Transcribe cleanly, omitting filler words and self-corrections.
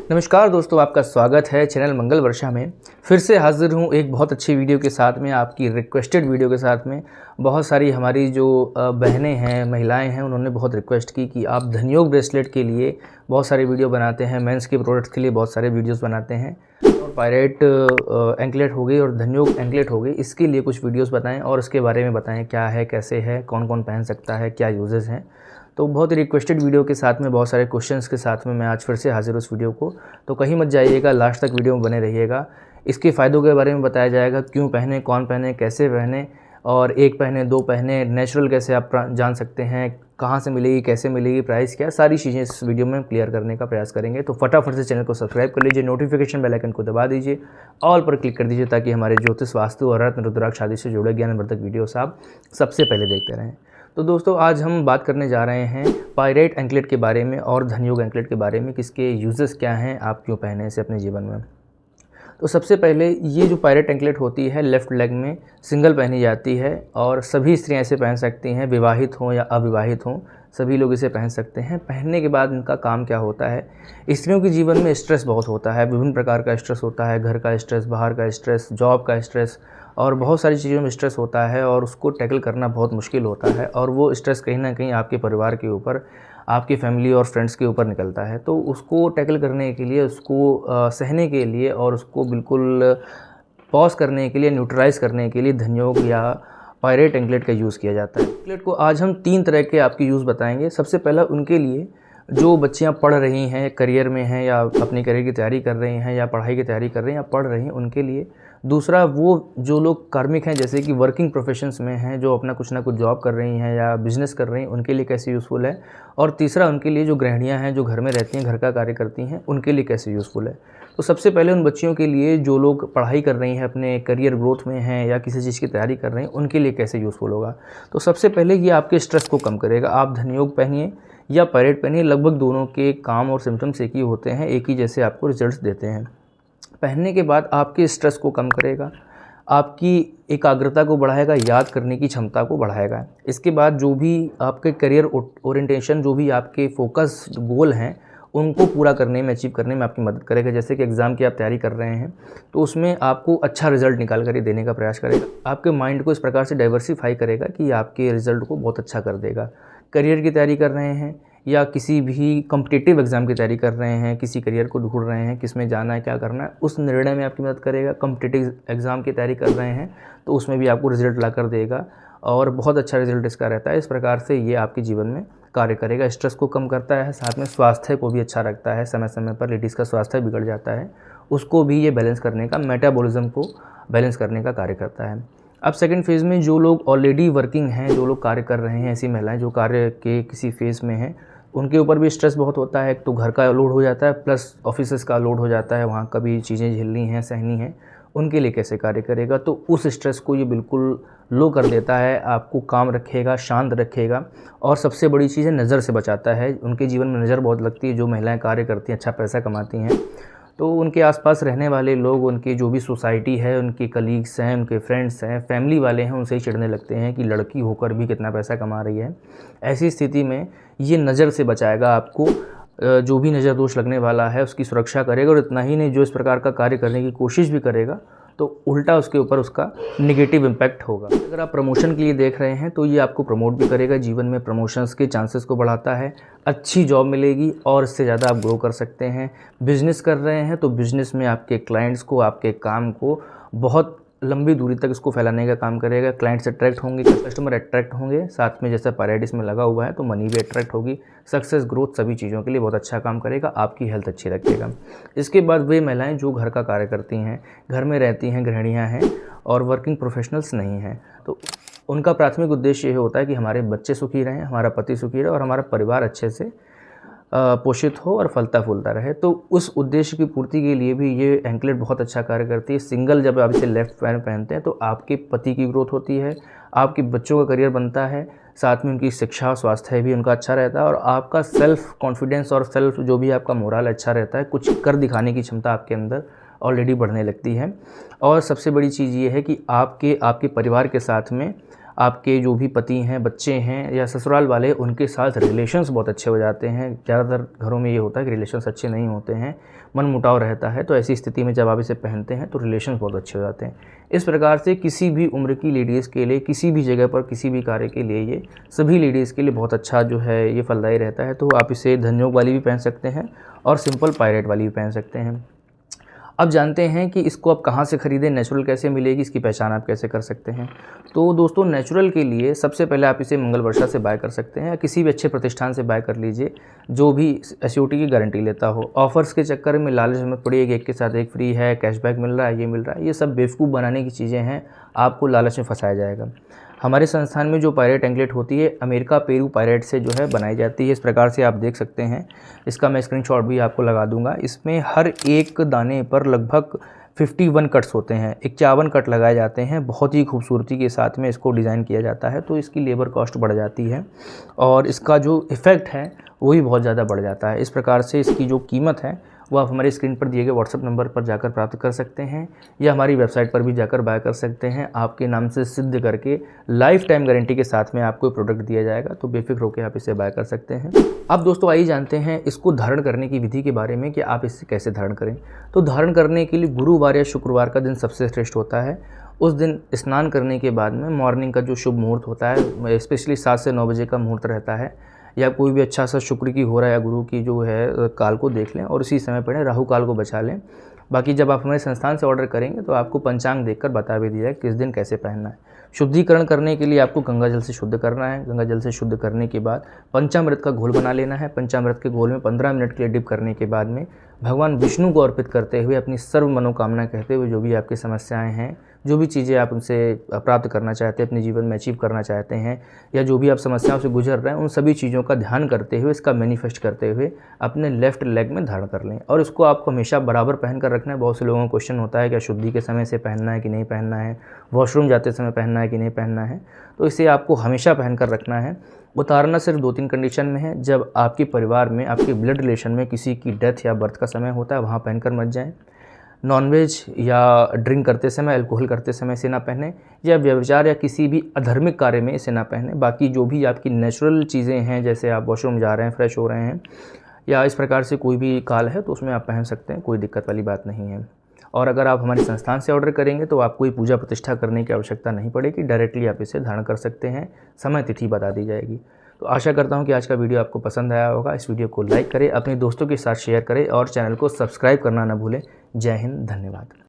नमस्कार दोस्तों, आपका स्वागत है चैनल मंगल वर्षा में। फिर से हाज़िर हूँ एक बहुत अच्छी वीडियो के साथ में, आपकी रिक्वेस्टेड वीडियो के साथ में। बहुत सारी हमारी जो बहनें हैं, महिलाएं हैं, उन्होंने बहुत रिक्वेस्ट की कि आप धनयोग ब्रेसलेट के लिए बहुत सारी वीडियो बनाते हैं, मेंस के प्रोडक्ट्स के लिए बहुत सारे वीडियोस बनाते हैं, और पायरेट एंकलेट हो गई और धनयोग एंकलेट हो गई, इसके लिए कुछ वीडियोस बताएं और इसके बारे में बताएं क्या है, कैसे है, कौन कौन पहन सकता है, क्या यूजेस हैं। तो बहुत ही रिक्वेस्टेड वीडियो के साथ में, बहुत सारे क्वेश्चंस के साथ में मैं आज फिर से हाजिर हूँ इस वीडियो को। तो कहीं मत जाइएगा, लास्ट तक वीडियो में बने रहिएगा। इसके फ़ायदों के बारे में बताया जाएगा, क्यों पहने, कौन पहने, कैसे पहने, और एक पहने, दो पहने, नेचुरल कैसे आप जान सकते हैं, कहाँ से मिलेगी, कैसे मिलेगी, प्राइस क्या, सारी चीज़ें इस वीडियो में क्लियर करने का प्रयास करेंगे। तो फटाफट से चैनल को सब्सक्राइब कर लीजिए, नोटिफिकेशन बेल आइकन को दबा दीजिए, ऑल पर क्लिक कर दीजिए, ताकि हमारे ज्योतिष, वास्तु और रत्न रुद्राक्ष आदि से जुड़े ज्ञानवर्धक वीडियोस आप सबसे पहले देखते रहें। तो दोस्तों, आज हम बात करने जा रहे हैं पायरेट एंकलेट के बारे में और धनयोग एंकलेट के बारे में, किसके यूजेस क्या हैं, आप क्यों पहने इसे अपने जीवन में। तो सबसे पहले, ये जो पायरेट एंकलेट होती है लेफ़्ट लेग में सिंगल पहनी जाती है और सभी स्त्रियां इसे पहन सकती हैं, विवाहित हों या अविवाहित हों, सभी लोग इसे पहन सकते हैं। पहनने के बाद इनका काम क्या होता है, स्त्रियों के जीवन में स्ट्रेस बहुत होता है, विभिन्न प्रकार का स्ट्रेस होता है, घर का स्ट्रेस, बाहर का स्ट्रेस, जॉब का स्ट्रेस, और बहुत सारी चीज़ों में स्ट्रेस होता है और उसको टैकल करना बहुत मुश्किल होता है, और वो स्ट्रेस कहीं ना कहीं आपके परिवार के ऊपर, आपकी फैमिली और फ्रेंड्स के ऊपर निकलता है। तो उसको टैकल करने के लिए, उसको सहने के लिए और उसको बिल्कुल पॉज करने के लिए, न्यूट्रलाइज़ करने के लिए धनयोग या पायरेट एंकलेट का यूज़ किया जाता है। एंकलेट को आज हम 3 तरह के आपके यूज़ बताएंगे। सबसे पहला उनके लिए जो बच्चियां पढ़ रही हैं, करियर में हैं, या अपनी करियर की तैयारी कर रही हैं, या पढ़ाई की तैयारी कर रही हैं, या पढ़ रही हैं, उनके लिए। दूसरा, वो जो लोग कार्मिक हैं, जैसे कि वर्किंग प्रोफेशंस में हैं, जो अपना कुछ ना कुछ जॉब कर रही हैं या बिज़नेस कर रही हैं, उनके लिए कैसे यूज़फुल है। और तीसरा, उनके लिए जो गृहिणियाँ हैं, जो घर में रहती हैं, घर का कार्य करती हैं, उनके लिए कैसे यूज़फुल है। तो सबसे पहले उन बच्चियों के लिए जो लोग पढ़ाई कर रही हैं, अपने करियर ग्रोथ में हैं, या किसी चीज़ की तैयारी कर रहे हैं, उनके लिए कैसे यूज़फुल होगा। तो सबसे पहले ये आपके स्ट्रेस को कम करेगा। आप धनयोग पहनिए या पायरेट पहनिए, लगभग दोनों के काम और सिम्टम्स एक ही होते हैं, एक ही जैसे आपको रिजल्ट्स देते हैं। पहनने के बाद आपके स्ट्रेस को कम करेगा, आपकी एकाग्रता को बढ़ाएगा, याद करने की क्षमता को बढ़ाएगा। इसके बाद जो भी आपके करियर ओरिएंटेशन, जो भी आपके फोकस गोल हैं, उनको पूरा करने में, अचीव करने में आपकी मदद करेगा। जैसे कि एग्ज़ाम की आप तैयारी कर रहे हैं, तो उसमें आपको अच्छा रिजल्ट निकाल कर ही देने का प्रयास करेगा। आपके माइंड को इस प्रकार से डाइवर्सिफाई करेगा कि आपके रिजल्ट को बहुत अच्छा कर देगा। करियर की तैयारी कर रहे हैं या किसी भी कॉम्पिटिटिव एग्ज़ाम की तैयारी कर रहे हैं, किसी करियर को ढूंढ रहे हैं, किस में जाना है, क्या करना है, उस निर्णय में आपकी मदद करेगा। कॉम्पिटिटिव एग्ज़ाम की तैयारी कर रहे हैं तो उसमें भी आपको रिजल्ट ला कर देगा, और बहुत अच्छा रिजल्ट इसका रहता है। इस प्रकार से ये आपके जीवन में कार्य करेगा, स्ट्रेस को कम करता है, साथ में स्वास्थ्य को भी अच्छा रखता है। समय समय पर लेडीज़ का स्वास्थ्य बिगड़ जाता है, उसको भी ये बैलेंस करने का, मेटाबॉलिज्म को बैलेंस करने का कार्य करता है। अब सेकंड फेज़ में जो लोग ऑलरेडी वर्किंग हैं, जो लोग कार्य कर रहे हैं, ऐसी महिलाएं जो कार्य के किसी फेज़ में हैं, उनके ऊपर भी स्ट्रेस बहुत होता है। तो घर का लोड हो जाता है, प्लस ऑफिसेज़ का लोड हो जाता है, वहाँ का भी चीज़ें झेलनी हैं, सहनी हैं। उनके लिए कैसे कार्य करेगा, तो उस स्ट्रेस को ये बिल्कुल लो कर देता है, आपको काम रखेगा, शांत रखेगा। और सबसे बड़ी चीज़ है, नज़र से बचाता है। उनके जीवन में नज़र बहुत लगती है, जो महिलाएं कार्य करती हैं, अच्छा पैसा कमाती हैं, तो उनके आसपास रहने वाले लोग, उनकी जो भी सोसाइटी है, उनके कलीग्स हैं, उनके फ्रेंड्स हैं, फैमिली वाले हैं, उनसे ही चिढ़ने लगते हैं कि लड़की होकर भी कितना पैसा कमा रही है। ऐसी स्थिति में ये नज़र से बचाएगा आपको, जो भी नज़र दोष लगने वाला है उसकी सुरक्षा करेगा। और इतना ही नहीं, जो इस प्रकार का कार्य करने की कोशिश भी करेगा तो उल्टा उसके ऊपर उसका नेगेटिव इम्पैक्ट होगा। अगर आप प्रमोशन के लिए देख रहे हैं तो ये आपको प्रमोट भी करेगा, जीवन में प्रमोशंस के चांसेस को बढ़ाता है, अच्छी जॉब मिलेगी और इससे ज़्यादा आप ग्रो कर सकते हैं। बिज़नेस कर रहे हैं तो बिज़नेस में आपके क्लाइंट्स को, आपके काम को बहुत लंबी दूरी तक इसको फैलाने का काम करेगा। क्लाइंट्स अट्रैक्ट होंगे, कस्टमर अट्रैक्ट होंगे, साथ में जैसे पायरेट इसमें लगा हुआ है तो मनी भी अट्रैक्ट होगी। सक्सेस, ग्रोथ, सभी चीज़ों के लिए बहुत अच्छा काम करेगा, आपकी हेल्थ अच्छी रखेगा। इसके बाद वे महिलाएं जो घर का कार्य करती हैं, घर में रहती हैं, गृहिणियाँ हैं और वर्किंग प्रोफेशनल्स नहीं हैं, तो उनका प्राथमिक उद्देश्य ये होता है कि हमारे बच्चे सुखी रहें, हमारा पति सुखी रहे और हमारा परिवार अच्छे से पोषित हो और फलता फूलता रहे। तो उस उद्देश्य की पूर्ति के लिए भी ये एंकलेट बहुत अच्छा कार्य करती है। सिंगल जब आप इसे लेफ्ट पैर पहनते हैं तो आपके पति की ग्रोथ होती है, आपके बच्चों का करियर बनता है, साथ में उनकी शिक्षा, स्वास्थ्य भी उनका अच्छा रहता है, और आपका सेल्फ कॉन्फिडेंस और सेल्फ जो भी आपका मोरल अच्छा रहता है, कुछ कर दिखाने की क्षमता आपके अंदर ऑलरेडी बढ़ने लगती है। और सबसे बड़ी चीज़ ये है कि आपके परिवार के साथ में आपके जो भी पति हैं, बच्चे हैं या ससुराल वाले, उनके साथ रिलेशंस बहुत अच्छे हो जाते हैं। ज़्यादातर घरों में ये होता है कि रिलेशंस अच्छे नहीं होते हैं, मनमुटाव रहता है, तो ऐसी स्थिति में जब आप इसे पहनते हैं तो रिलेशंस बहुत अच्छे हो जाते हैं। इस प्रकार से किसी भी उम्र की लेडीज़ के लिए, किसी भी जगह पर, किसी भी कार्य के लिए ये सभी लेडीज़ के लिए बहुत अच्छा जो है ये फलदायी रहता है। तो आप इसे धनयोग वाली भी पहन सकते हैं और सिंपल पायरेट वाली भी पहन सकते हैं। अब जानते हैं कि इसको आप कहाँ से ख़रीदें, नेचुरल कैसे मिलेगी, इसकी पहचान आप कैसे कर सकते हैं। तो दोस्तों, नेचुरल के लिए सबसे पहले आप इसे मंगल वर्षा से बाय कर सकते हैं या किसी भी अच्छे प्रतिष्ठान से बाय कर लीजिए जो भी एसयूटी की गारंटी लेता हो। ऑफ़र्स के चक्कर में लालच मत पड़िए, एक के साथ एक फ्री है, कैशबैक मिल रहा है, ये मिल रहा है, ये सब बेवकूफ़ बनाने की चीज़ें हैं, आपको लालच में फंसाया जाएगा। हमारे संस्थान में जो पायरेट एंकलेट होती है अमेरिका पेरू पायरेट से जो है बनाई जाती है। इस प्रकार से आप देख सकते हैं, इसका मैं स्क्रीनशॉट भी आपको लगा दूंगा। इसमें हर एक दाने पर लगभग 51 कट्स होते हैं, 51 कट लगाए जाते हैं। बहुत ही खूबसूरती के साथ में इसको डिज़ाइन किया जाता है, तो इसकी लेबर कॉस्ट बढ़ जाती है और इसका जो इफ़ेक्ट है वो भी बहुत ज़्यादा बढ़ जाता है। इस प्रकार से इसकी जो कीमत है वो आप हमारे स्क्रीन पर दिए गए व्हाट्सएप नंबर पर जाकर प्राप्त कर सकते हैं या हमारी वेबसाइट पर भी जाकर बाय कर सकते हैं। आपके नाम से सिद्ध करके लाइफ टाइम गारंटी के साथ में आपको प्रोडक्ट दिया जाएगा, तो बेफिक्र होकर आप इसे बाय कर सकते हैं। अब दोस्तों आइए जानते हैं इसको धारण करने की विधि के बारे में कि आप इसे कैसे धारण करें। तो धारण करने के लिए गुरुवार या शुक्रवार का दिन सबसे श्रेष्ठ होता है। उस दिन स्नान करने के बाद में मॉर्निंग का जो शुभ मुहूर्त होता है, स्पेशली 7 से 9 बजे का मुहूर्त रहता है, या कोई भी अच्छा सा शुक्र की हो रहा है या गुरु की जो है काल को देख लें और उसी समय पढ़ें, राहु काल को बचा लें। बाकी जब आप हमारे संस्थान से ऑर्डर करेंगे तो आपको पंचांग देखकर बता भी दिया है किस दिन कैसे पहनना है। शुद्धिकरण करने के लिए आपको गंगा जल से शुद्ध करना है। गंगा जल से शुद्ध करने के बाद पंचामृत का घोल बना लेना है। पंचामृत के घोल में 15 मिनट के लिए डिप करने के बाद में भगवान विष्णु को अर्पित करते हुए अपनी सर्व मनोकामना कहते हुए जो भी आपकी समस्याएं हैं, जो भी चीज़ें आप उनसे प्राप्त करना चाहते हैं, अपने जीवन में अचीव करना चाहते हैं, या जो भी आप समस्याओं से गुजर रहे हैं, उन सभी चीज़ों का ध्यान करते हुए, इसका मैनिफेस्ट करते हुए अपने लेफ्ट लेग में धारण कर लें। और इसको आपको हमेशा बराबर पहन कर रखना है। बहुत से लोगों को क्वेश्चन होता है क्या शुद्धि के समय से पहनना है कि नहीं पहनना है, वॉशरूम जाते समय पहनना है कि नहीं पहनना है। तो इसे आपको हमेशा पहन कर रखना है। उतारना सिर्फ 2-3 कंडीशन में है। जब आपके परिवार में, आपके ब्लड रिलेशन में किसी की डेथ या बर्थ का समय होता है, वहाँ पहनकर मत जाएं। नॉनवेज या ड्रिंक करते समय, अल्कोहल करते समय इसे ना पहने, या व्यभिचार या किसी भी अधर्मिक कार्य में इसे ना पहने। बाकी जो भी आपकी नेचुरल चीज़ें हैं, जैसे आप वॉशरूम जा रहे हैं, फ्रेश हो रहे हैं, या इस प्रकार से कोई भी काल है तो उसमें आप पहन सकते हैं, कोई दिक्कत वाली बात नहीं है। और अगर आप हमारे संस्थान से ऑर्डर करेंगे तो आपको कोई पूजा प्रतिष्ठा करने की आवश्यकता नहीं पड़ेगी, डायरेक्टली आप इसे धारण कर सकते हैं, समय तिथि बता दी जाएगी। तो आशा करता हूं कि आज का वीडियो आपको पसंद आया होगा। इस वीडियो को लाइक करें, अपने दोस्तों के साथ शेयर करें और चैनल को सब्सक्राइब करना ना भूलें। जय हिंद, धन्यवाद।